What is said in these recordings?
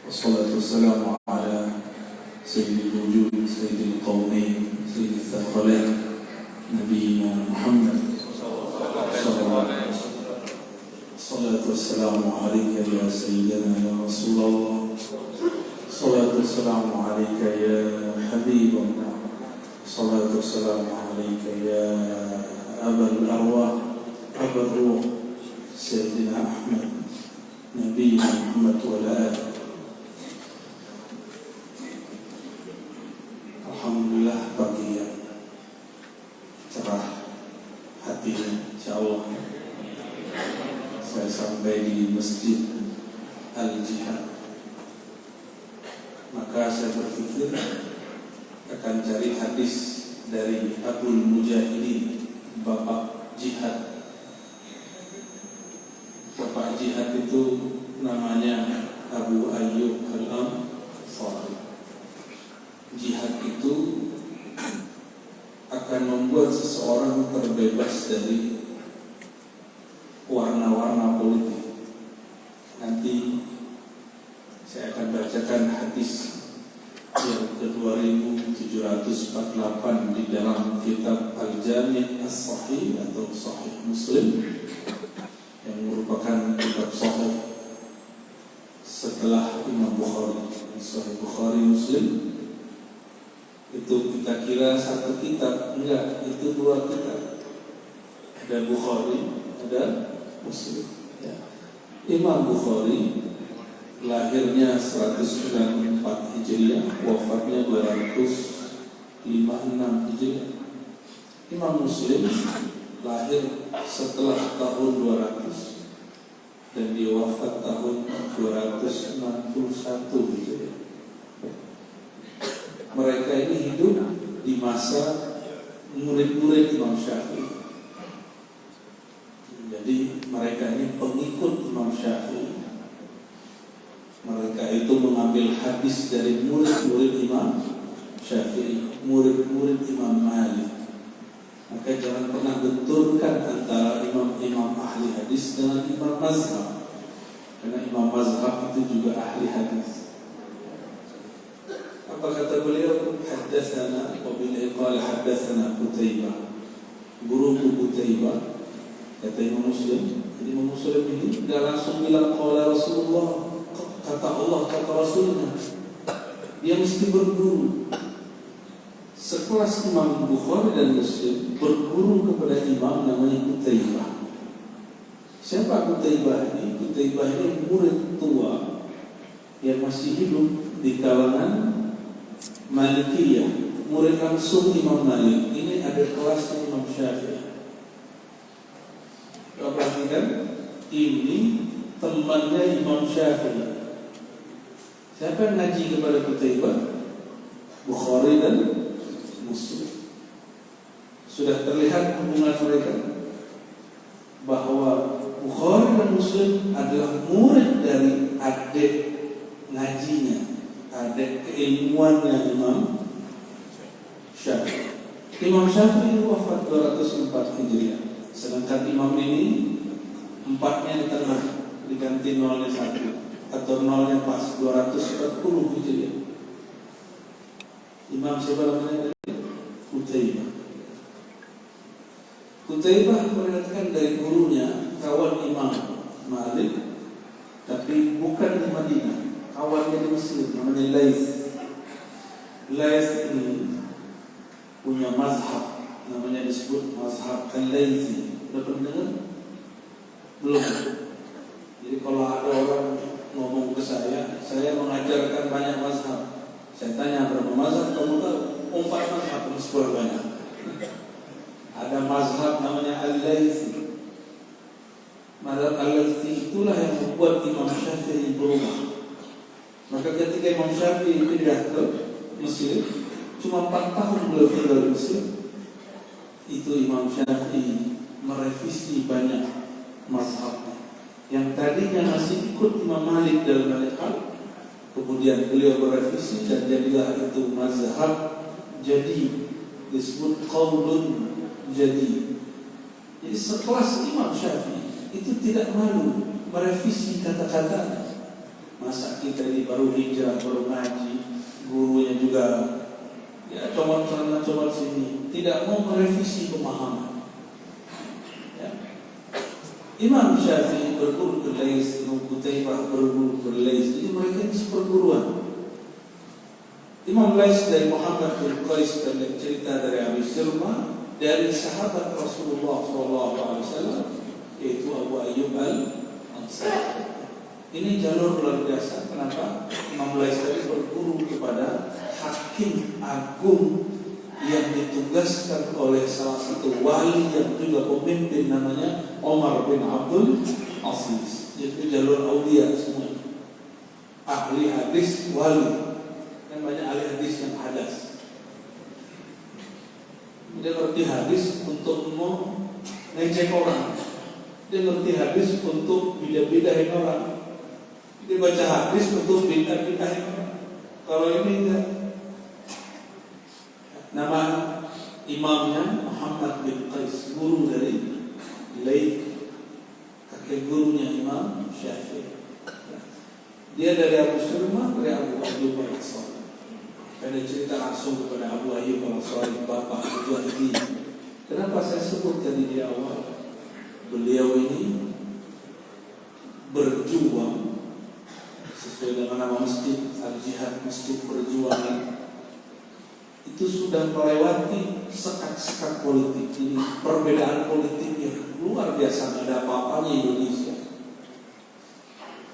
والصلاة والسلام على سيد الوجود سيد القومين سيد الثقلين نبينا محمد صلى الله عليه وسلم. الصلاة والسلام عليك يا سيدنا يا رسول الله. الصلاة والسلام عليك يا حبيب الله. الصلاة والسلام عليك يا أبا الأرواح أبا الروح سيدنا أحمد نبينا محمد وعلى آله. Alhamdulillah pagi yang cerah hatinya, insyaallah saya sampai di Masjid Al-Jihad. Maka saya berpikir akan cari hadis dari Abul Mujahidin, Bapak Jihad. Bapak Jihad itu namanya Abu Ayyub Al-Ansari. Jihad itu akan membuat seseorang terbebas dari warna-warna politik. Nanti saya akan bacakan hadis yang ke-2748 di dalam kitab Al-Jami' As-Sahih atau Sahih Muslim, yang merupakan kitab sahih setelah Imam Bukhari. Sahih Bukhari Muslim itu kita kira satu kitab, enggak, itu dua kitab. Ada Bukhari, ada Muslim ya. Imam Bukhari lahirnya 194 Hijriah, wafatnya 256 Hijriah. Imam Muslim lahir setelah tahun 200 dan dia wafat tahun 261 Hijriah. Mereka ini hidup di masa murid-murid Imam Syafi'i. Jadi mereka ini pengikut Imam Syafi'i. Mereka itu mengambil hadis dari murid-murid Imam Syafi'i, murid-murid Imam Malik. Maka jangan pernah benturkan antara imam-imam ahli hadis dengan imam mazhab, karena imam mazhab itu juga ahli hadis. Apa kata beliau? Haddatsana wa bil qala haddatsana Qutaibah. Guruku Qutaibah, kata Imam Muslim. Jadi Imam Muslim ini enggak langsung bilang qala Rasulullah, kata Allah, kata Rasulnya. Dia mesti berguru. Sekelas Imam Bukhari dan Muslim berguru kepada imam namanya Qutaibah. Siapa Qutaibah ini? Qutaibah ini murid tua yang masih hidup di kalangan Malikiyah, murid langsung Imam Malik. Ini ada kelasnya Imam Syafi'i. Kau perhatikan, ini temannya Imam Syafi'i. Siapa yang ngaji kepada Qutaibah? Bukhari dan Muslim. Sudah terlihat hubungan mereka, bahwa Bukhari dan Muslim adalah murid dari adik ngajinya, adik keilmuannya Imam Syafi'i. Imam Syafi'i wafat 204 Hijriah. Sedangkan imam ini empatnya di tengah, diganti nolnya 1 atau nolnya pas 240 Hijriah. Imam siapa namanya? Qutaibah. Qutaibah meriwayatkan dari gurunya, kawan Imam Malik, tapi bukan di Madinah, kawannya di Mesir, namanya Laits. Laits ini punya mazhab, namanya disebut mazhab Al-Laitsi. Sudah pernah dengar? Belum. Jadi kalau ada orang ngomong ke saya mengajarkan banyak mazhab. Saya tanya berapa mazhab kamu tahu? 4 mazhab, meskipun banyak. Ada mazhab namanya Al-Laitsi. Mazhab Al-Laitsi itulah yang membuat Imam Syafi'i berubah. Maka ketika Imam Syafi'i pindah ke Mesir, cuma 4 tahun beliau tinggal di Mesir, itu Imam Syafi'i merevisi banyak mazhabnya. Yang tadinya masih ikut Imam Malik dalam banyak hal, kemudian beliau berevisi dan jadilah itu mazhab jadi, disebut qaulun jadi. Jadi sekelas Imam Syafi'i itu tidak malu merevisi kata-kata. Masa kita ini baru hijrah, baru ngaji, gurunya juga ya comot sana comot sini, tidak mau merevisi pemahaman. Ya. Imam Syafi'i berguru ke Lais, Imam Qutaibah berguru ke Lais, jadi mereka ini seperguruan. Imam Lais dari Muhammad bin Qais dan cerita dari Abi Sirma dari sahabat Rasulullah SAW, yaitu Abu Ayyub Al-Ansari. Ini jalur luar biasa. Kenapa? Imam Lais tadi berguru kepada hakim agung yang ditugaskan oleh salah satu wali yang juga pemimpin, namanya Omar bin Abdul Aziz. Itu jalur aulia semua. Ahli hadis wali. Kan banyak ahli hadis yang hadas. Dia ngerti hadis untuk mau ngecek orang. Dia ngerti hadis untuk bidah-bidahin orang. Dia baca hadis untuk bidah-bidahin orang. Kalau ini enggak. Nama imamnya Muhammad bin Qais, guru dari Laits, kakek gurunya Imam Syafi'i. Dia dari Abu Sirma, dari Abu Ayyub Al-Ansari. Ada cerita langsung kepada Abu Ayyub Al-Ansari, bapak Mujahidin. Kenapa saya sebut tadi di awal? Beliau ini berjuang sesuai dengan nama masjid, Al-Jihad, Masjid Perjuangan. Itu sudah melewati sekat-sekat politik. Ini perbedaan politik yang luar biasa, tidak ada apa-apanya Indonesia.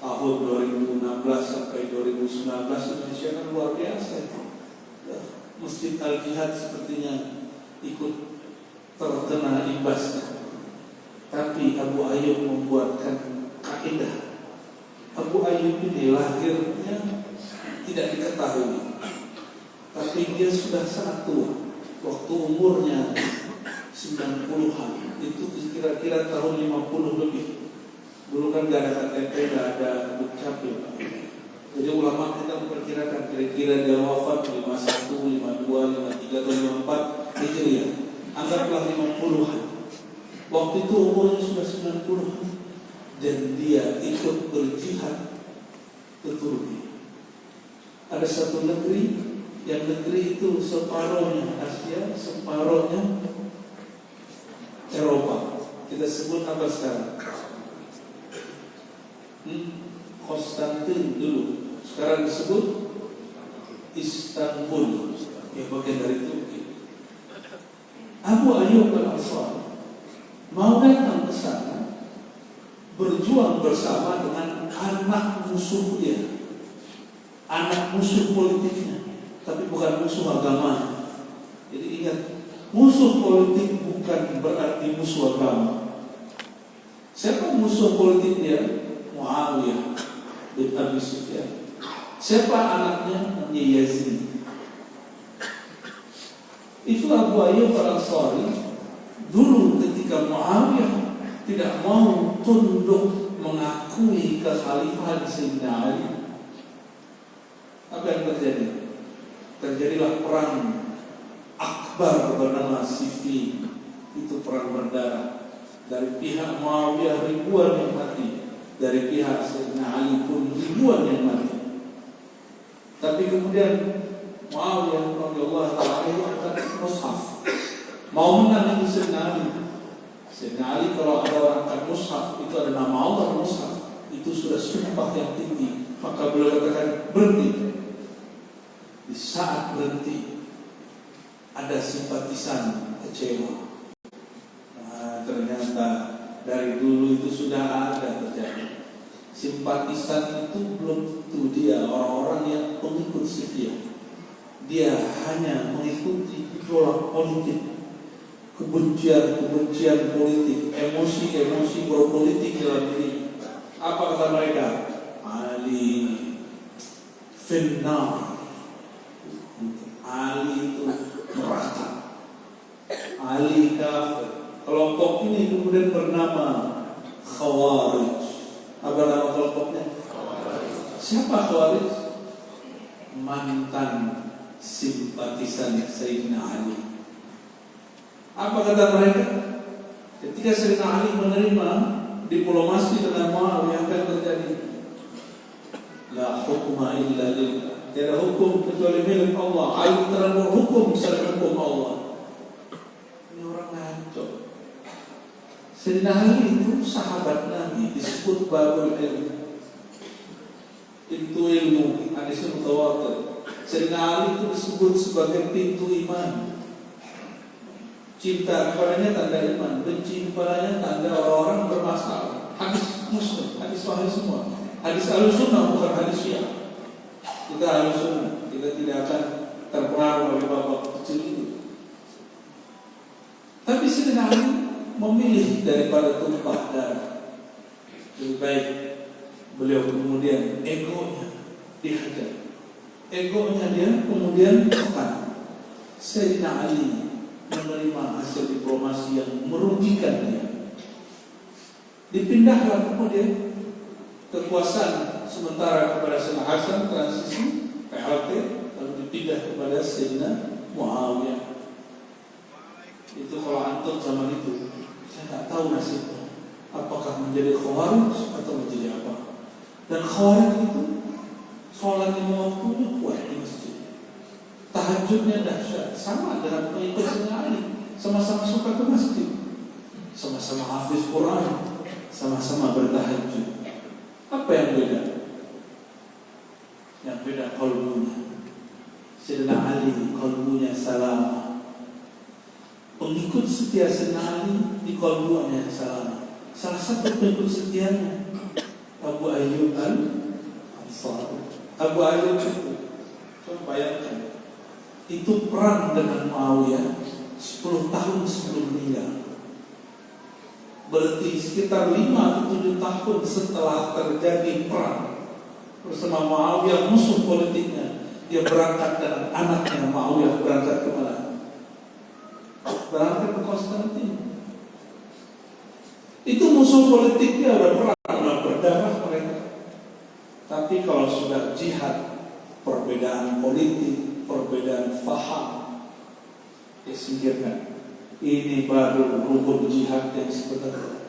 Tahun 2016 sampai 2019 Indonesia kan luar biasa itu. Masjid Al-Jihad sepertinya ikut terkena imbasnya. Tapi Abu Ayyub membuatkan kaidah. Abu Ayyub ini lahirnya tidak diketahui, tapi dia sudah sangat tua. Waktu umurnya 90-an, itu kira-kira tahun 50 lebih. Dulu kan gak ada KTP, gak ada dukcapil. Jadi ulama kita memperkirakan kira-kira dia wafat 51, 52, 53 atau 54 Hijriah. Anggaplah 50-an. Waktu itu umurnya sudah 90-an. Dan dia ikut berjihad ke Turki. Ada satu negeri, yang negeri itu separuhnya Asia, separuhnya Eropa. Kita sebut apa sekarang? Konstantin dulu, sekarang disebut Istanbul, yang bagian dari Turki. Abu Ayyub Al-Ansari mau datang ke sana, berjuang bersama dengan anak musuh dia, anak musuh politiknya, tapi bukan musuh agama. Jadi ingat, musuh politik bukan berarti musuh agama. Siapa musuh politik dia? Muawiyah bin Abi Sufyan. Siapa anaknya? Namanya Yazid. Itu Abu Ayyub Al-Ansari. Dulu ketika Muawiyah tidak mau tunduk mengakui kekhalifahan Sayyidina Ali, apa yang terjadi? Terjadilah perang akbar bernama Siffin. Itu perang berdarah. Dari pihak Muawiyah ribuan yang mati, dari pihak Sayyidina Ali pun ribuan yang mati. Tapi kemudian Muawiyah radhiyallahu ta'ala angkat mushaf, mau menang itu Sayyidina Ali. Sayyidina Ali kalau ada orang angkat mushaf, itu ada nama Allah mushaf, itu sudah sumpah yang tinggi. Maka beliau katakan berhenti. Di saat berhenti, ada simpatisan kecewa. Nah, ternyata dari dulu itu sudah ada terjadi. Simpatisan itu belum tentu dia orang-orang yang pengikut setia. Dia hanya mengikuti gejolak politik, kebencian politik, emosi berpolitik dalam diri. Apa kata mereka? Ali finnar. Ali itu neraka. Ali kafir. Kelompok ini kemudian bernama Khawarij. Apa nama kelompoknya? Siapa Khawarij? Mantan simpatisan Sayyidina Ali. Apa kata mereka? Ketika Sayyidina Ali menerima diplomasi dengan Muawiyah, apa yang terjadi? La hukma illa lillah. Tiada hukum kecuali milik Allah. Ayu terlalu hukum selain hukum Allah. Ini orang ngaco. Sayyidina Ali itu sahabat Nabi, disebut babul ilmu, pintu ilmu, hadis mutawatir. Sayyidina Ali itu disebut sebagai pintu iman. Cinta kepadanya tanda iman, benci kepadanya tanda orang-orang bermasalah. Hadis Muslim, hadis Sahih semua. Hadis Ahlussunnah bukan hadis Syiah. Kita Ahlussunnah, kita tidak akan terpengaruh oleh babak kecil itu. Tapi Sayyidina Ali memilih daripada tumpah darah. Lebih baik beliau kemudian egonya dihajar. Egonya dia kemudian tekan. Sayyidina Ali menerima hasil diplomasi yang merugikan dia. Dipindahlah kemudian kekuasaan sementara kepada Sayyidina Hasan, transisi PLT, lalu dipindah kepada Sayyidina Muawiyah. Itu kalau antum zaman itu, saya tak tahu nasibnya, apakah menjadi khawarij atau menjadi apa. Dan khawarij itu sholat lima waktunya kuat di masjid, tahajudnya dahsyat, sama dengan pengikut Sayyidina Ali, sama-sama suka ke masjid, sama-sama hafiz Quran, sama-sama bertahajud. Apa yang beda? Yang beda qalbunya. Sayyidina Ali qalbunya salam. Pengikut setia Sayyidina Ali di qalbunya salam. Salah satu pengikut setianya Abu Ayyub Al-Ansari. Abu Ayyub itu, coba bayangkan, itu perang dengan Muawiyah 10 tahun sebelum meninggal. Berarti sekitar 5-7 tahun setelah terjadi perang bersama Muawiyah, musuh politiknya, dia berangkat dengan anaknya. Muawiyah berangkat ke mana? Berangkat ke Konstantin. Itu musuh politiknya, udah perang, berdarah mereka. Tapi kalau sudah jihad, perbedaan politik, perbedaan faham, ya singkirkan. Ini baru rukun jihad yang sebenarnya.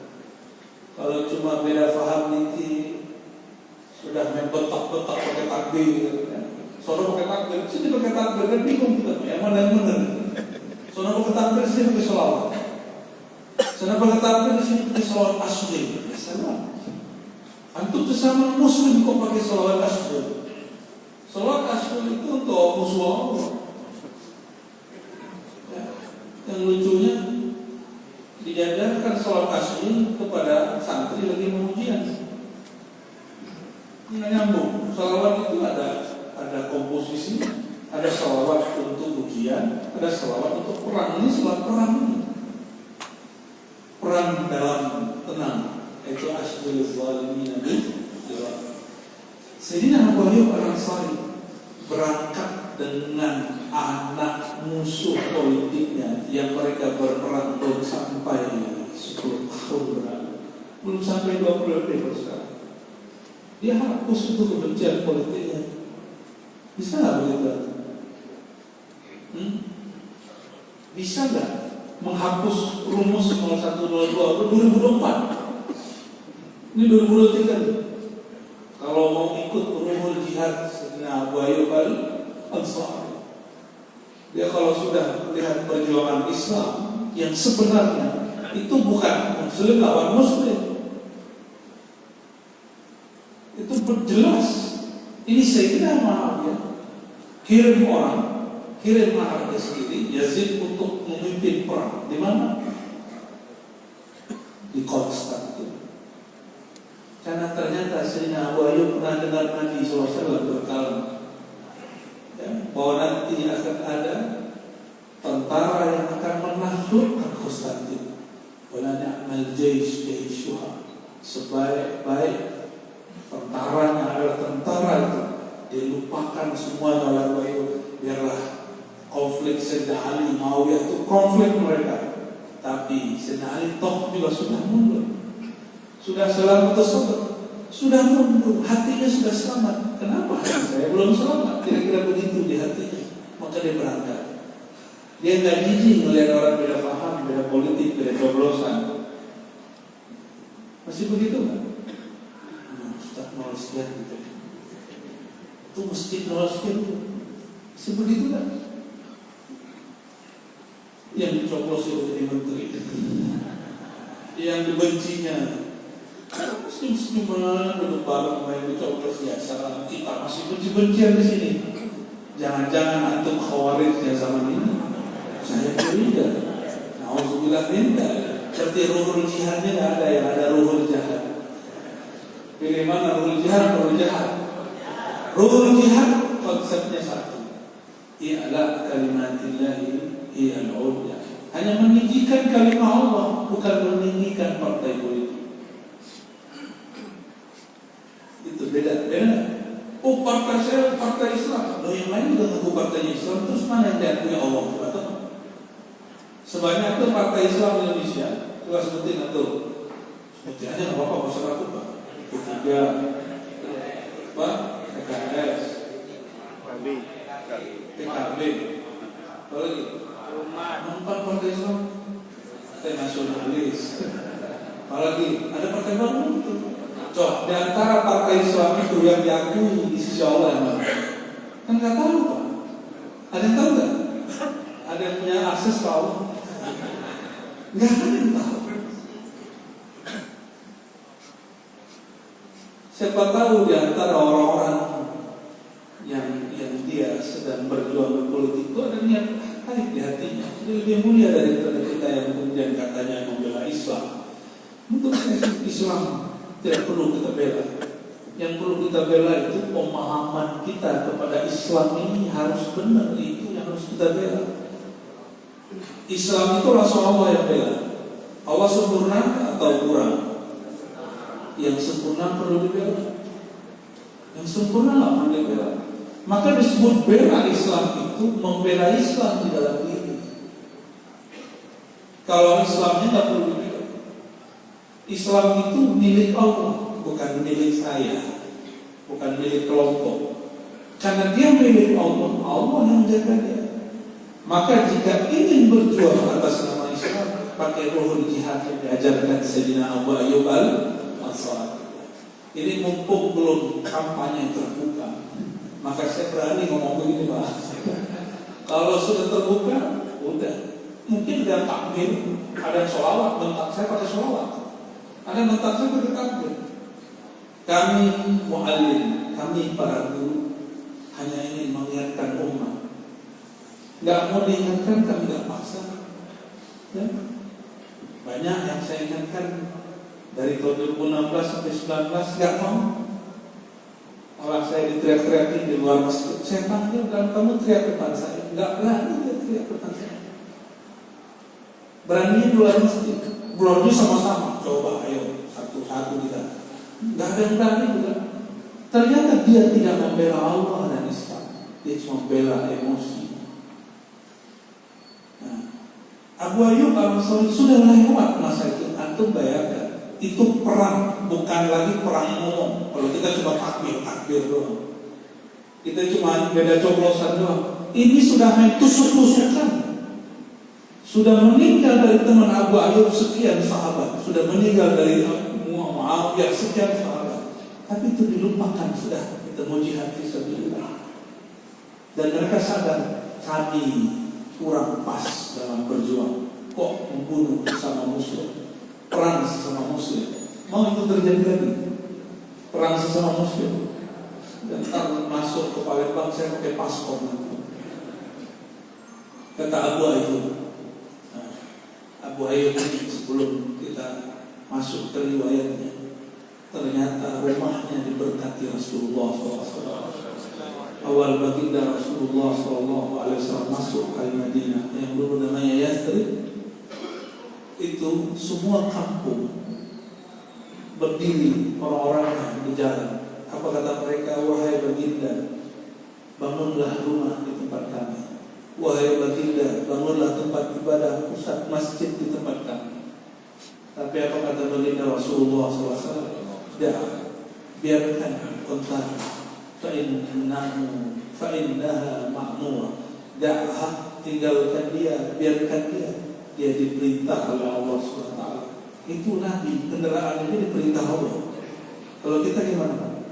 Kalau cuma beda faham nanti sudah main betak-betak pakai takbir, ya. Soalnya pakai takbir, sini pakai takbir, kan bingung kita, yang mana yang benar. Soalnya pakai takbir, sini pakai sholawat. Soalnya pakai takbir, sini pakai sholawat asli. Ya salah. Antum sesama muslim kok pakai sholawat asli. Sholawat asli itu untuk musuh Allah. Yang lucunya dijajarkan sholat asli kepada santri lagi mengujian. Nggak nyambung. Sholawat itu ada komposisi, ada sholawat untuk ujian, ada sholawat untuk perang. Ini sholat perang ini. Perang dalam tenang. Itu asyrul zalimin nabi. Sayyidina Abu Ayyub Al-Ansari berangkat dengan anak musuh politiknya yang mereka berperang belum sampai 10 tahun berlalu, belum sampai 20 tahun sekarang. Dia hapus itu kebencian politiknya. Bisa nggak begitu? Bisa nggak menghapus rumus 0122 2024? Ini 2023. Kalau mau ikut rumus jihad Sayyidina Abu Ayyub Al-Ansari, dia kalau sudah melihat perjuangan Islam yang sebenarnya itu bukan muslim lawan muslim, itu jelas. Ini Sayyidina Muawiyah kirim orang, kirim anaknya sendiri Yazid untuk memimpin perang. Di mana? Di Konstantin. Karena ternyata Sayyidina Abu Ayyub pernah dengar Nabi SAW berkata, ya, bahwa nanti akan ada tentara yang akan menaklukkan Konstantin. Wala ni'mal jaysh jayshuha. Sebaik-baik tentaranya adalah tentara itu. Dilupakan semuanya oleh Abu Ayyub. Biarlah konflik Sayyidina Ali Muawiyah itu konflik mereka. Tapi Sayyidina Ali toh juga sudah mundur. Sudah selamat tersebut, sudah mundur, hatinya sudah selamat. Kenapa hati saya belum selamat? Kira-kira begitu di hatinya. Maka dia berangkat. Dia nggak jijik melihat orang beda paham, beda politik, beda coblosan. Masih begitu kan? Ustaz mau lihat gitu. itu masjid Rasul sebegitu kan? Yang dicoblos jadi menteri, yang dibencinya senyum-senyuman duduk bareng main dicoblos ya. Salah kita masih benci-bencian di sini. Jangan-jangan antum khawarijnya zaman ini. Saya curiga. Nauzubillah minta. Seperti ruhul jihadnya nggak ada, yang ada ruhul jihad. Pilih mana ruhul jihad, ruhul jihad. Ruhul jihad konsepnya satu. I'la kalimatillahi hiyal ulya. Hanya meninggikan kalimat Allah, bukan meninggikan partai politik. Itu beda. Oh, partai saya partai Islam. Loh, yang lain juga ngaku partainya Islam. Terus mana yang diakui Allah? Sebanyak itu partai Islam Indonesia. Coba sebutin atau sebutin aja nggak apa-apa, masyarakat Pak. Ketiga, Pak, PKS, PKB, apa lagi? Empat partai Islam, partai nasionalis. Apalagi ada partai baru itu. Coba di antara partai Islam itu yang diakui di sisi Allah yang mana? Kan nggak tahu Pak. Ada yang tahu nggak? Ada yang punya akses ke Allah? Nggak ada yang tahu. Siapa tahu di antara orang-orang yang dia sedang berjuang berpolitik itu ada niat baik di hatinya. Dia lebih mulia daripada kita yang kemudian katanya membela Islam. Untuk Islam tidak perlu kita bela. Yang perlu kita bela itu pemahaman kita kepada Islam ini harus benar. Itu yang harus kita bela. Islam itu Rasul Allah yang bela. Allah sempurna atau kurang? Yang sempurna perlu dibela. Yang sempurna nggak perlu dibela. Maka disebut bela Islam itu membela Islam di dalam diri. Kalau Islamnya nggak perlu dibela. Islam itu milik Allah, bukan milik saya, bukan milik kelompok. Karena dia milik Allah, Allah yang jaga dia. Maka jika ingin berjuang atas nama Islam, pakai ruhul jihad yang diajarkan Sayyidina Abu Ayyub al-Ansari. Ini mumpung belum kampanye terbuka, maka saya berani ngomong begini Pak. Kalau sudah terbuka, udah. Mungkin ada takbir, ada sholawat, bentak saya pakai sholawat. Ada bentak saya pakai takbir. Kami mu'allim, kami para guru hanya ingin mengingatkan umat. Gak mau diingatkan, kami gak paksa. Ya? Banyak yang saya ingatkan dari tahun 2016 sampai 2019 gak mau. Orang saya diteriak-teriakin di luar masjid, saya panggil dan kamu teriak depan saya. Gak berani dia teriak depan saya. Berani di luar masjid. Berani sama-sama. Coba ayo satu-satu kita. Gak ada yang berani juga. Ternyata dia tidak membela Allah dan Islam. Dia cuma membela emosi. Abu Ayyub al-Ansari sudah lewat masa itu. Antum bayangkan, itu perang, bukan lagi perang umum. Kalau kita cuma takbir doang, kita cuma beda coblosan doang. Ini sudah main tusuk-tusukan. Sudah meninggal dari teman Abu Ayyub sekian sahabat, sudah meninggal dari Muawiyah sekian sahabat. Tapi itu dilupakan sudah. Kita mau jihad fisabilillah. Dan mereka sadar kami kurang pas dalam berjuang. Kok membunuh sesama muslim, perang sesama muslim. Mau itu terjadi lagi, perang sesama muslim. Dan ntar masuk ke Palembang saya pakai paspor nanti. Kata Abu Ayyub. Abu Ayyub ini sebelum kita masuk ke riwayatnya, ternyata rumahnya diberkati Rasulullah SAW. Awal baginda Rasulullah SAW masuk ke Madinah yang dulu namanya Yathrib, itu semua kampung berdiri orang-orang di jalan. Apa kata mereka? Wahai baginda, bangunlah rumah di tempat kami. Wahai baginda, bangunlah tempat ibadah, pusat masjid di tempat kami. Tapi apa kata baginda Rasulullah SAW? Biarkan kontak. Fa'innaha ma'murah. Da'ah, tinggalkan dia, biarkan dia diperintah oleh Allah SWT. Itu Nabi, kendaraan ini diperintah Allah. Kalau kita gimana?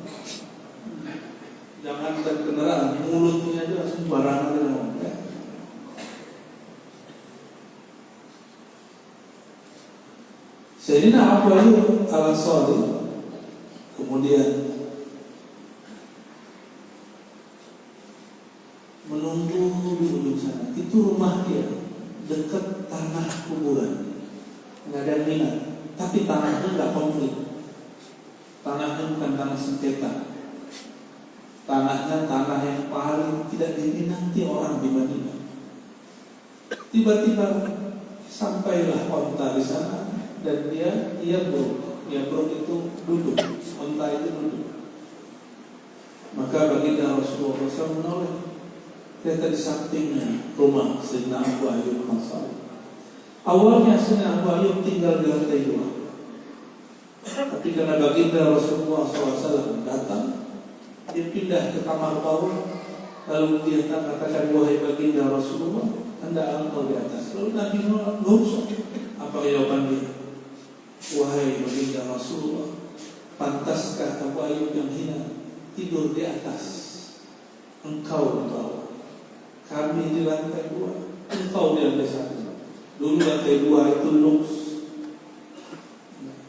Jangan kendaraan, mulutnya aja langsung barangan dia ngomong. Ya. Sayyidina Abu Ayyub Al-Ansari kemudian menunggu di ujung sana. Itu rumah dia, dekat tanah kuburan, nggak ada minat. Tapi tanahnya nggak konflik. Tanahnya bukan tanah sengketa. Tanahnya tanah yang paling tidak diminati orang di Madinah. Tiba-tiba sampailah onta di sana dan dia bro itu duduk, onta itu duduk. Maka baginda Rasulullah SAW menoleh. Ternyata di sampingnya rumah Sayyidina Abu Ayyub Al-Ansari. Awalnya Sayyidina Abu Ayyub tinggal di lantai 2. Tapi karena baginda Rasulullah SAW datang, dia pindah ke kamar bawah. Lalu dia katakan, wahai baginda Rasulullah, Anda engkau di atas. Lalu Nabi menolak, nggak usah. Apa jawaban dia? Wahai baginda Rasulullah, pantaskah Abu Ayyub yang hina tidur di atas? Engkau di bawah, kami di lantai 2, engkau di lantai 1. Dulu lantai 2 itu luks.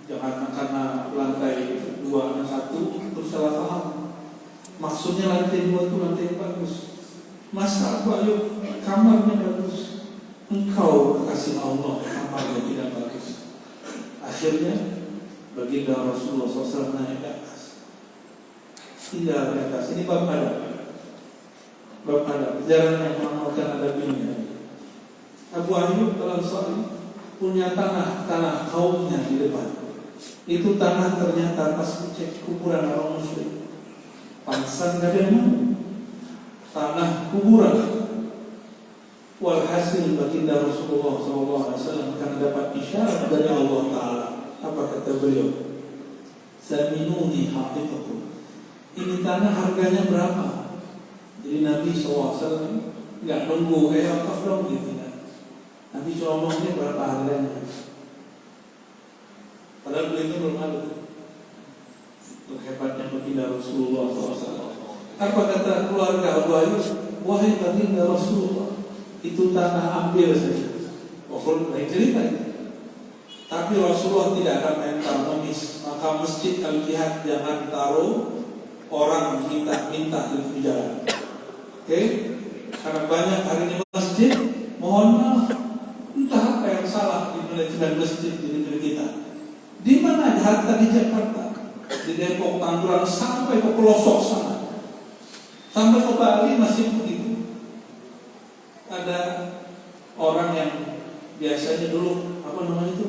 Jangan karena lantai 2 dan 1 terus salah paham. Maksudnya lantai 2 itu lantai yang bagus. Masa Abu Ayyub kamarnya bagus, engkau kekasih Allah kamarnya tidak bagus. Akhirnya baginda Rasulullah SAW naik ke atas, tinggal di atas. Ini bab adab. Bab adab, jarang yang mengamalkan adab ini. Abu Ayyub Al-Ansari punya tanah kaumnya di depan. Itu tanah ternyata pas cek kuburan orang muslim. Pantesan gak ada yang mau. Tanah kuburan. Walhasil baginda Rasulullah SAW karena dapat isyarat dari Allah Ta'ala. Apa kata beliau? Zaminuni haqiqakum. Ini tanah harganya berapa? Jadi Nabi SAW gak nunggu wakaf dong gitu. Nabi cuma ngomongnya berapa harganya. Padahal beliau itu belum ada. Hebatnya baginda Rasulullah SAW. Apa kata keluarga Abu Ayyub? Wahai baginda Rasulullah, itu tanah ambil saja. Pokoknya lain cerita. Tapi Rasulullah tidak akan mental mengemis. Maka masjid Al-Jihad jangan taruh orang minta di jalan. Oke? Karena banyak hari ini masjid, mohon maaf, entah apa yang salah di manajemen masjid di negeri kita. Di mana harta di Jakarta? Di Depok, Tangerang sampai ke pelosok sana, sampai ke Bali masih begitu. Ada orang yang biasanya dulu apa namanya itu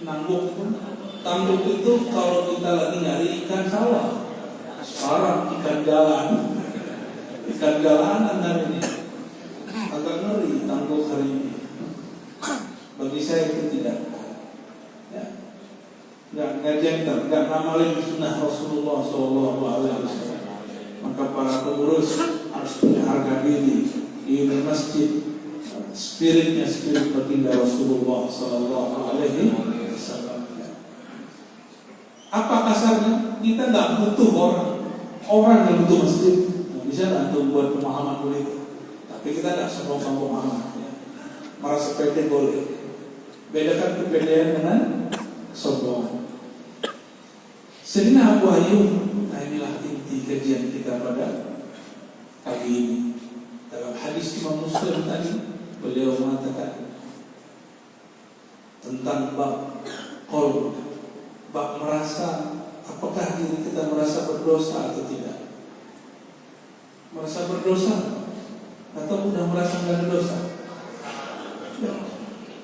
nangguk itu. Tangguk itu kalau kita lagi nyari ikan sawah. Sekarang ikan jalanan hari ini. Agak ngeri tangguk hari ini. Bagi saya itu tidak. Nggak jengkel, nggak ngamalin sunnah Rasulullah SAW. Maka para pengurus harus punya harga diri. Ini masjid, spirit baginda Rasulullah SAW. Apa kasarnya? Kita nggak butuh orang yang butuh masjid. Nggak bisa untuk buat pemahaman boleh. Tapi kita nggak sombong pemahaman. Ya. Merasa pede boleh. Bedakan kepedean dengan kesombongan. Sayyidina Abu Ayyub, nah inilah inti kajian kita pada kali ini. Dalam hadis Imam Muslim tadi, beliau mengatakan tentang bab qalb, bab merasa apakah diri kita merasa berdosa atau tidak. Merasa berdosa atau sudah merasa tidak berdosa. Ya.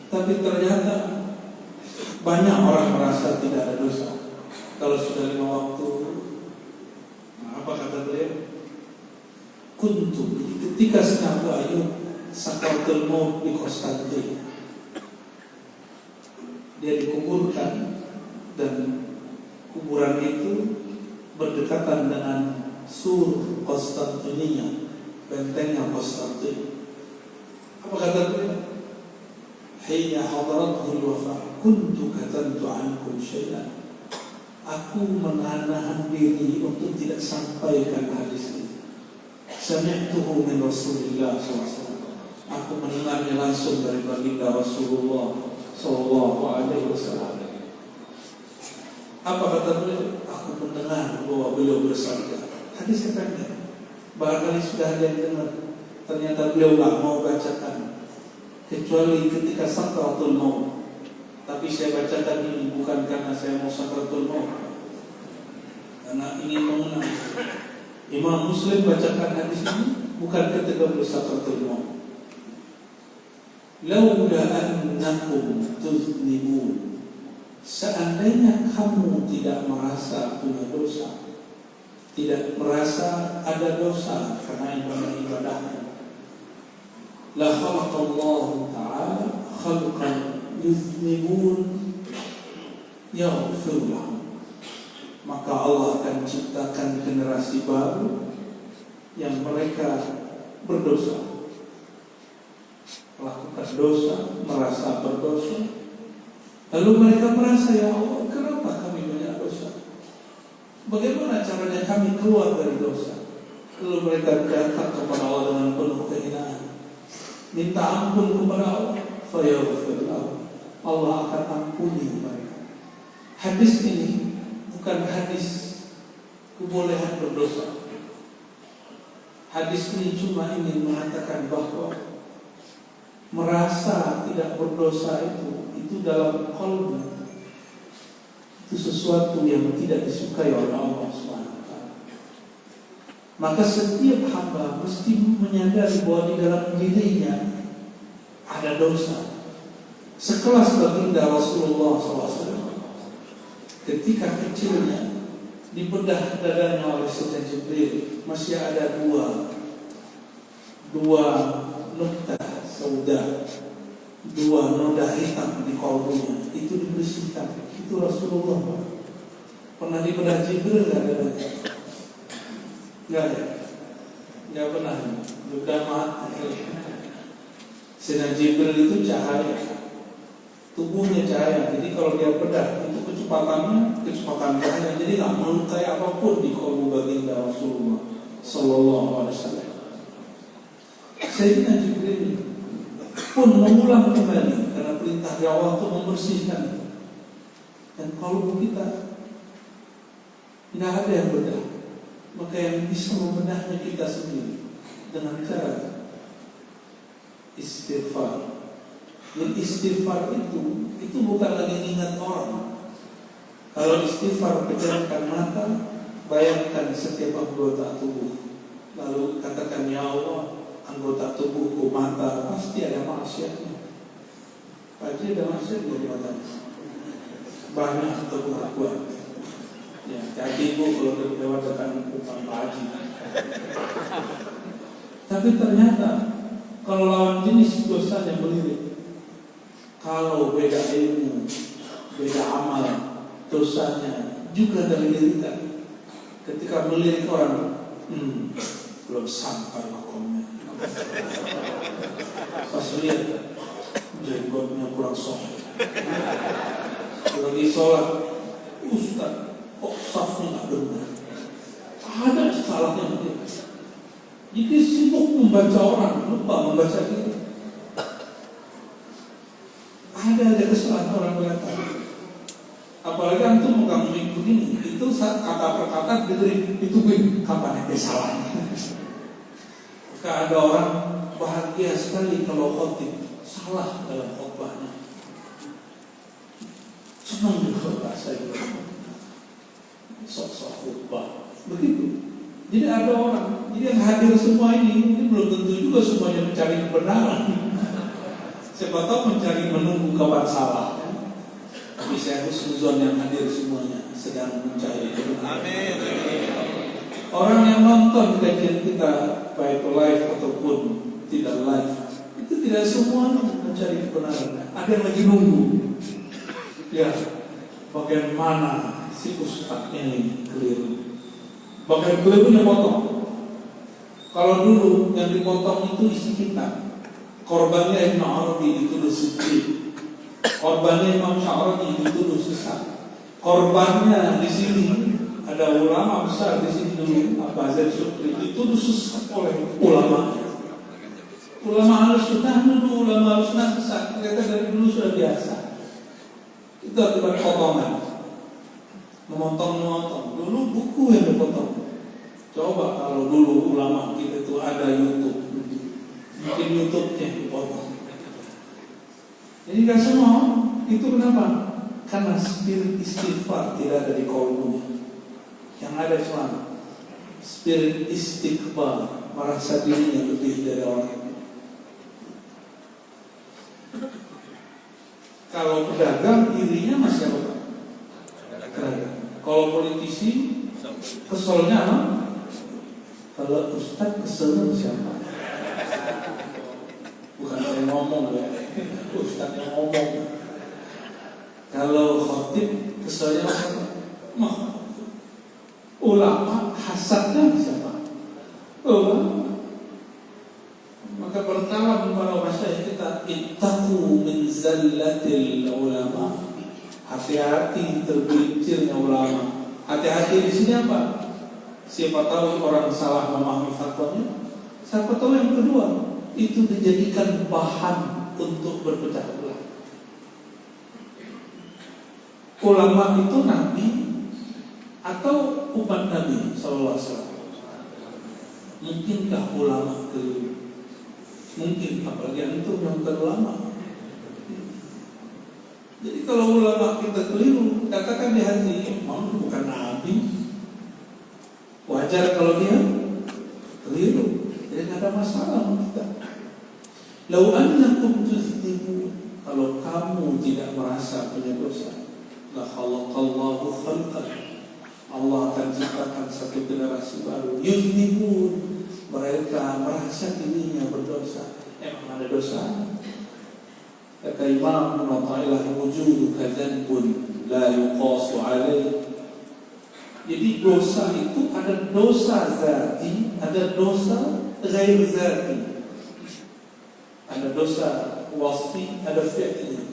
Tapi ternyata banyak orang merasa tidak ada dosa. Kalau sudah 5 waktu, nah apa kata beliau? Kuntu, ketika Sayyidina Abu Ayyub sakaratul maut di Konstantin, dia dikuburkan dan kuburan itu berdekatan dengan sur Konstantinia, bentengnya Konstantin. Apa kata beliau? Hina hadaratul wafa, kuntu katantu ankum syai'an. Aku menahan diri untuk tidak sampaikan hadis ini. Sami'tuhu min Rasulillah SAW. Aku mendengarnya langsung dari baginda Rasulullah Sallallahu Alaihi Wasallam. Apa kata beliau? Aku mendengar bahwa beliau bersabda. Hadis pendek. Barangkali sudah ada yang dengar. Ternyata beliau nggak mau bacakan, kecuali ketika sakratul maut. Tapi saya bacakan ini bukan karena saya mau sakratul maut, karena ingin mengenang. Imam Muslim bacakan hadis ini bukan ketika bersakratul maut. Laula annakum tuznibun, seandainya kamu tidak merasa punya dosa, tidak merasa ada dosa karena ibadahmu, la khalaqallahu ta'ala khalqan yuznibun yaghfir lahum, maka Allah akan ciptakan generasi baru yang mereka berdosa, melakukan dosa, merasa berdosa. Lalu mereka merasa, ya Allah, kenapa kami banyak dosa? Bagaimana caranya kami keluar dari dosa? Lalu mereka datang kepada Allah dengan penuh kehinaan, minta ampun kepada Allah. Fayaghfir lahum, Allah akan ampuni mereka. Hadis ini bukan hadis kebolehan berdosa. Hadis ini cuma ingin mengatakan bahwa merasa tidak berdosa itu dalam qalbu, itu sesuatu yang tidak disukai oleh Allah SWT. Maka setiap hamba mesti menyadari bahwa di dalam dirinya ada dosa. Sekelas baginda Rasulullah SAW, ketika kecilnya dibedah dadanya oleh Sayyidina Jibril, masih ada dua noktah sauda, dua noda hitam di kalbunya. Itu dibersihkan. Itu Rasulullah. Pernah dibedah Jibril nggak ada? Nggak ada. Nggak pernah. Sudah mati. Sayyidina Jibril itu cahaya, tubuhnya cahaya. Jadi kalau dia bedah itu kecepatan cahaya. Jadi nggak melukai apapun di kalbu baginda Rasulullah Sallallahu Alaihi Wasallam. Sayyidina Jibril pun mengulang kembali karena perintah Allah untuk membersihkan itu. Dan kalbu kita nggak ada yang bedah, maka yang bisa membedahnya kita sendiri dengan cara istighfar. Dan istighfar itu bukan lagi ingat orang. Kalau istighfar, pejamkan mata, bayangkan setiap anggota tubuh, lalu katakan, ya Allah, anggota tubuhku, mata pasti ada maksiatnya. Pasti ada maksiatnya di matanya. Banyak atau kuat. Ya, jadi bu kalau lewat datang upah haji. Tapi ternyata kalau lawan jenis dosanya melirik. Kalau beda ilmu, beda amal, dosanya juga dari lirikan. Ketika melirik orang, belum sampai makomnya. Pas lihat jenggotnya kurang sohih. Lagi sholat, Ustaz, kok safnya nggak benar? Ada salahnya mungkin. Jika sibuk membaca orang, lupa membaca kita. Ada kesalahan orang berkata. Apalagi antum megang mic begini, itu saat kata per kata itu kapan ada salahnya. Maka ada orang bahagia sekali kalau khotib salah dalam khotbahnya. Senang juga saya sok-sok khutbah begitu. Jadi ada orang, jadi yang hadir semua ini belum tentu juga semuanya mencari kebenaran. Siapa tahu mencari menunggu kapan salah. Tapi saya husnuzon yang hadir semuanya sedang mencari kebenaran. Amin. Orang yang nonton kajian kita baik live ataupun tidak live, itu tidak semua mencari kebenaran. Ada yang lagi nunggu. Ya, bagaimana si ustaz ini keliru? Bagian kelirunya potong. Kalau dulu yang dipotong itu isi kitab. Korbannya Ibn Arabi dituduh siddiq. Korbannya Imam Sya'rani dituduh sesat. Korbannya di sini ada ada ulama besar di sini dulu, Abu Hazar Syukri, itu disusah oleh ulama. Ulama Ahlussunnah dulu, ulama Ahlussunnah sesat, ternyata dari dulu sudah biasa. Itu akibat potongan, memotong. Dulu buku yang dipotong. Coba kalau dulu ulama kita itu ada YouTube, mungkin YouTube-nya dipotong. Jadi gak semua. Itu kenapa? Karena spirit istighfar tidak ada di kaumnya. Yang ada cuma spirit istighfar, merasa dirinya lebih dari orang. Kalau pedagang dirinya masih apa? Kalau politisi keselnya apa? Kalau ustaz keselnya siapa? Bukan saya ngomong ya, ustaz yang ngomong. Kalau khotib keselnya siapa? Ulama hasadnya siapa? Ulama. Maka berkalam para masyayikh kita, ittaqu min zallatil ulama. Hati-hati tergelincirnya ulama. Hati-hati di sini apa? Siapa tahu orang salah memahami fatwanya. Siapa tahu yang kedua, itu dijadikan bahan untuk berpecah belah. Ulama itu nabi atau umat Nabi sallallahu alaihi wasallam? Mungkinkah ulama keliru? Mungkin, apalagi antum yang terulama. Jadi kalau ulama kita keliru, katakan di hati, memang bukan nabi. Wajar kalau dia keliru, jadi tidak ada masalah kita. Lau annakum tuznibu, kalau kamu tidak merasa punya dosa, la khalaqallahu khalqan, Allah akan ciptakan satu generasi baru. Yuznibun, mereka merasa dirinya berdosa. Emang ada dosa? Kata Imam Mu'ta'ilah, wujuduka dzanbun la yuqasu alaih. Jadi dosa itu ada dosa zati, ada dosa ghair zati. Ada dosa wasfi, ada fi'li.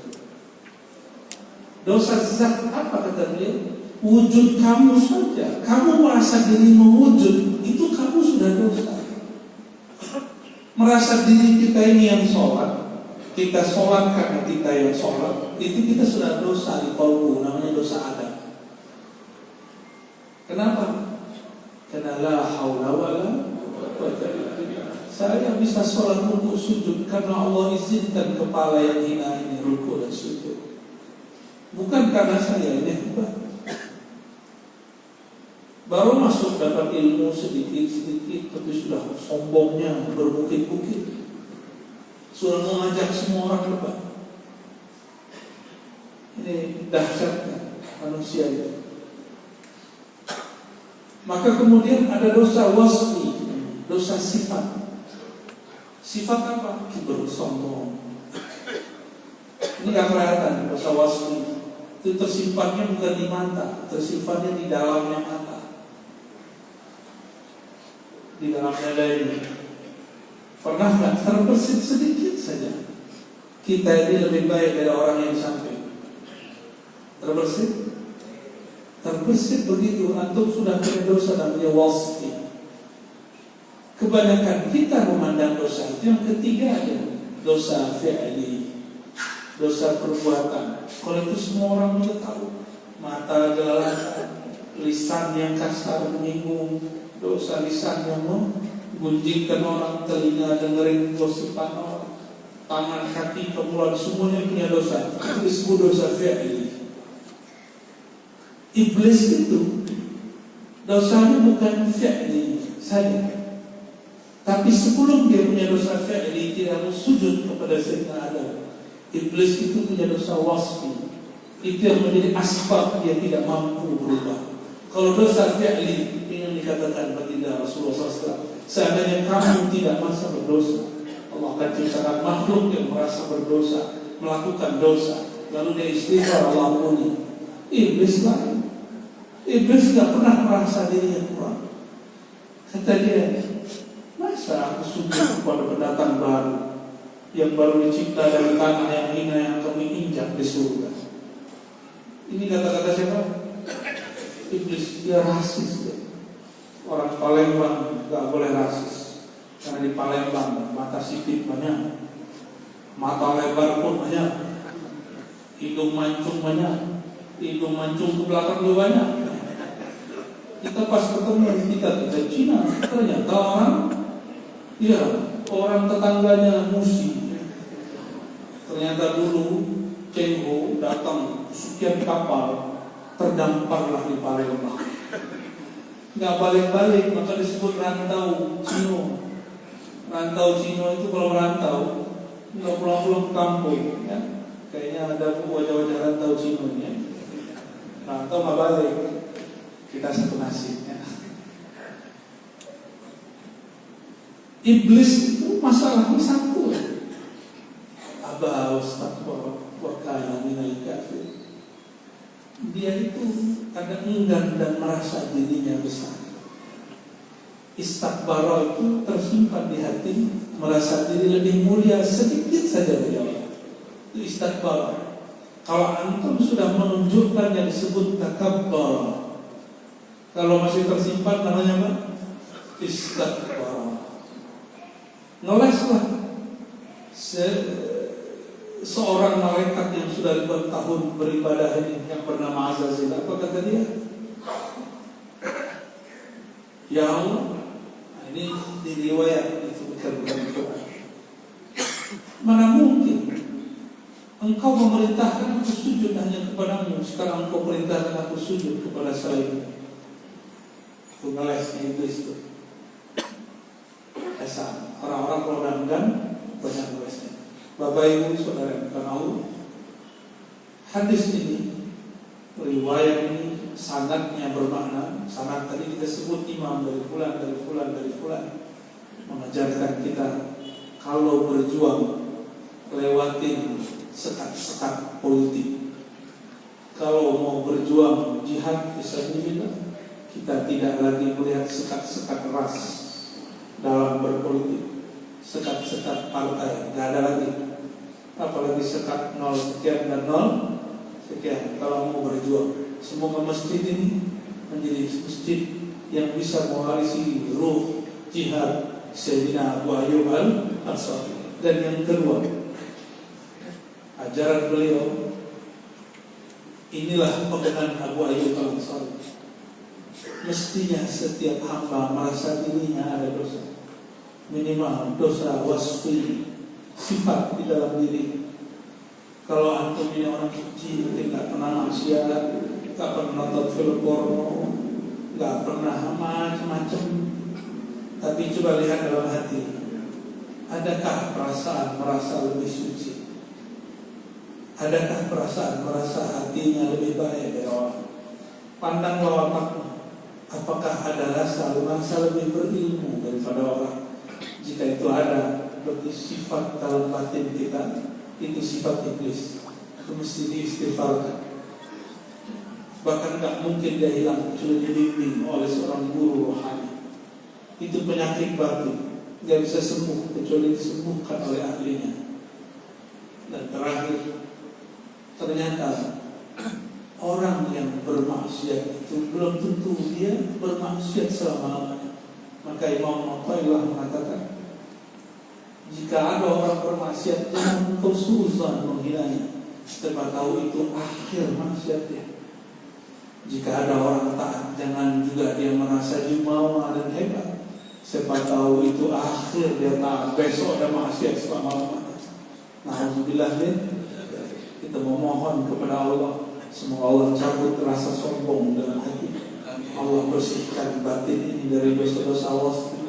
Dosa zat apa kata beliau? Wujud kamu saja, kamu merasa diri mewujud, itu kamu sudah dosa. Merasa diri kita ini yang sholat, kita sholat karena kita yang sholat, itu kita sudah dosa di kalbu, namanya dosa Adam. Kenapa? Karena la haula wala quwwata illa billah. Saya bisa sholat rukuk sujud karena Allah izinkan kepala yang hina ini rukuk dan sujud. Bukan karena saya, ini hebat. Baru masuk dapat ilmu sedikit-sedikit, tapi sudah sombongnya berbukit-bukit. Sudah mengajak semua orang hebat. Ini dahsyatnya manusia itu. Maka kemudian ada dosa wasfi, dosa sifat. Sifat apa? Kibur, sombong. Ini gak kelihatan dosa wasfi. Itu tersimpannya bukan di mata, tersimpannya di dalamnya mata, di dalamnya dada. Pernah gak terbersit sedikit saja? Kita ini lebih baik dari orang yang sampai terbersit. Terbersit begitu, antum sudah punya dosa namanya wasfi. Kebanyakan kita memandang dosa itu yang ketiga aja, dosa fi'li, dosa perbuatan. Kalau itu semua orang juga tahu. Mata gelalakan, lisan yang kasar menyinggung, dosa lisan yang menggunjingkan orang, telinga dengerin gosipan orang, tangan kaki kemulan semuanya punya dosa. Itu disebut dosa fi'li. Iblis itu dosanya bukan fi'li saja, tapi sebelum dia punya dosa fi'li, dia harus sujud kepada Sayyidina Adam. Iblis itu punya dosa wasfi. Itu yang menjadi asbab dia tidak mampu berubah. Kalau dosa fi'li, ini yang dikatakan baginda Rasulullah SAW, seandainya kamu tidak merasa berdosa, Allah akan ciptakan makhluk yang merasa berdosa, melakukan dosa, lalu dia istighfar, Allah ampuni. Iblis lain. Iblis tidak pernah merasa dirinya kurang. Kata dia, masa aku sujud kepada pendatang baru yang baru dicipta dari tanah yang hina yang kami injak di surga. Ini kata-kata siapa? Iblis dia rasis. Orang Palembang nggak boleh rasis, karena di Palembang mata sipit banyak, mata lebar pun banyak, hidung mancung banyak, hidung mancung ke belakang juga banyak. Kita pas ketemu kita Cina, ternyata orang tetangganya Musi. Ternyata dulu Cheng Ho datang sekian kapal, terdamparlah di Palembang. Nggak balik-balik, maka disebut rantau Cino. Rantau Cino itu kalau merantau nggak pulang-pulang ke kampung, ya. Kayaknya ada wajah-wajah rantau Cino ya. Rantau nggak balik, kita satu nasib ya. Iblis itu masalahnya satu, aba wastakbara wa kana minal kafirin. Dia itu kadang enggan dan merasa dirinya besar. Istakbara itu tersimpan di hati, merasa diri lebih mulia sedikit saja dari Allah. Itu istakbara. Kalau antum sudah menunjukkan yang disebut takabbar, kalau masih tersimpan namanya apa? Istakbara. Ngeleslah seorang malaikat yang sudah ribuan tahun beribadah ini, yang bernama Azazil. Apa kata dia? Ya Allah, ini di riwayat disebutkan bukan Quran. Mana mungkin engkau memerintahkan aku sujud hanya kepadamu, sekarang engkau perintahkan aku sujud kepada selain. Itu ngelesnya Iblis itu. Esa, orang-orang kalau dan banyak ngelesnya. Bapak Ibu Saudara yang Allah, hadis ini, riwayat ini sanadnya bermakna. Sanad tadi kita sebut imam dari fulan, mengajarkan kita kalau berjuang lewatin sekat-sekat politik. Kalau mau berjuang jihad fisabilillah, kita tidak lagi melihat sekat-sekat ras dalam berpolitik, sekat-sekat partai, nggak ada lagi. Apalagi sekat 0 sekian dan 0 sekian. Kalau mau berjuang, semoga masjid ini menjadi masjid yang bisa mewarisi ruh jihad Sayyidina Abu Ayyub al-Ansari. Dan yang kedua, ajaran beliau, inilah pegangan Abu Ayyub al-Ansari. Mestinya setiap hamba merasa dirinya ada dosa, minimal dosa wasfi, sifat di dalam diri. Kalau antum ini orang kecil, tidak pernah maksiat, tidak pernah nonton film porno, tidak pernah macam-macam, tapi coba lihat dalam hati, adakah perasaan merasa lebih suci? Adakah perasaan merasa hatinya lebih baik dari orang? Pandanglah wataknya, apakah ada rasa merasa lebih berilmu daripada orang? Jika itu ada, berarti sifat dalam batin kita itu sifat iblis, itu mesti diistighfarkan. Bahkan tak mungkin dia hilang kecuali dibimbing oleh seorang guru rohani. Itu penyakit batin, tidak bisa sembuh kecuali disembuhkan oleh ahlinya. Dan terakhir, ternyata orang yang bermaksiat itu belum tentu dia bermaksiat selama-lamanya. Maka Imam Athaillah mengatakan, jika ada orang bermaksiat, jangan kau suuzon menghilangnya, sebab tahu itu akhir maksiatnya. Jika ada orang taat, jangan juga dia merasa jumawa dan hebat, sebab tahu itu akhir dia taat, besok ada maksiat selama-lamanya. Alhamdulillah, kita memohon kepada Allah, semoga Allah cabut rasa sombong dalam hati. Allah bersihkan batin ini dari dosa-dosa wasfi.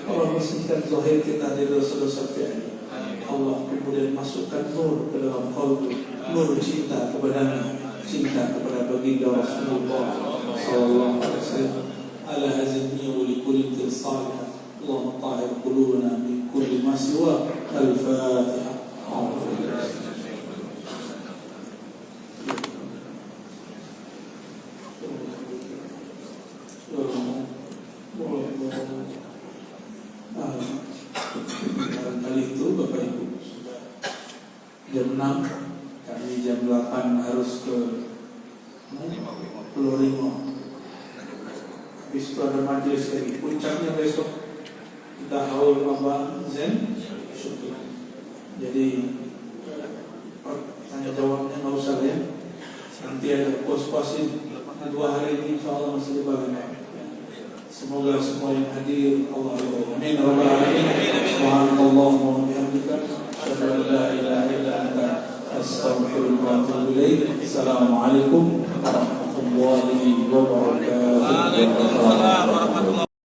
Allah bersihkan zahir kita dari dosa-dosa fi'li. Allah kemudian masukkan nur ke dalam qalbi, nur cinta kepada-Nya, cinta kepada baginda Rasulullah sallallahu alaihi wasallam. Ala hazni wa li kulli salih. Allahumma tahhir qulubana min kulli ma siwa. Al-Fatihah. Kali itu Bapak Ibu sudah jam 6, kami jam 8 harus ke Pulau Rimau. situ ada majelis lagi. Puncaknya besok kita haul Mbak Zen syukur. Jadi tanya jawabnya nggak usah ya. Nanti ada pos-posin 2 hari ini insya Allah masih dibagi. Semoga semua yang hadir Allah ridho. Amin. Rabbal alamin. Subhanallah wa bihamdika asyhadu an la ilaha illa anta astaghfiruka wa atubu ilaik. Assalamualaikum warahmatullahi wabarakatuh. Waalaikumsalam warahmatullahi wabarakatuh.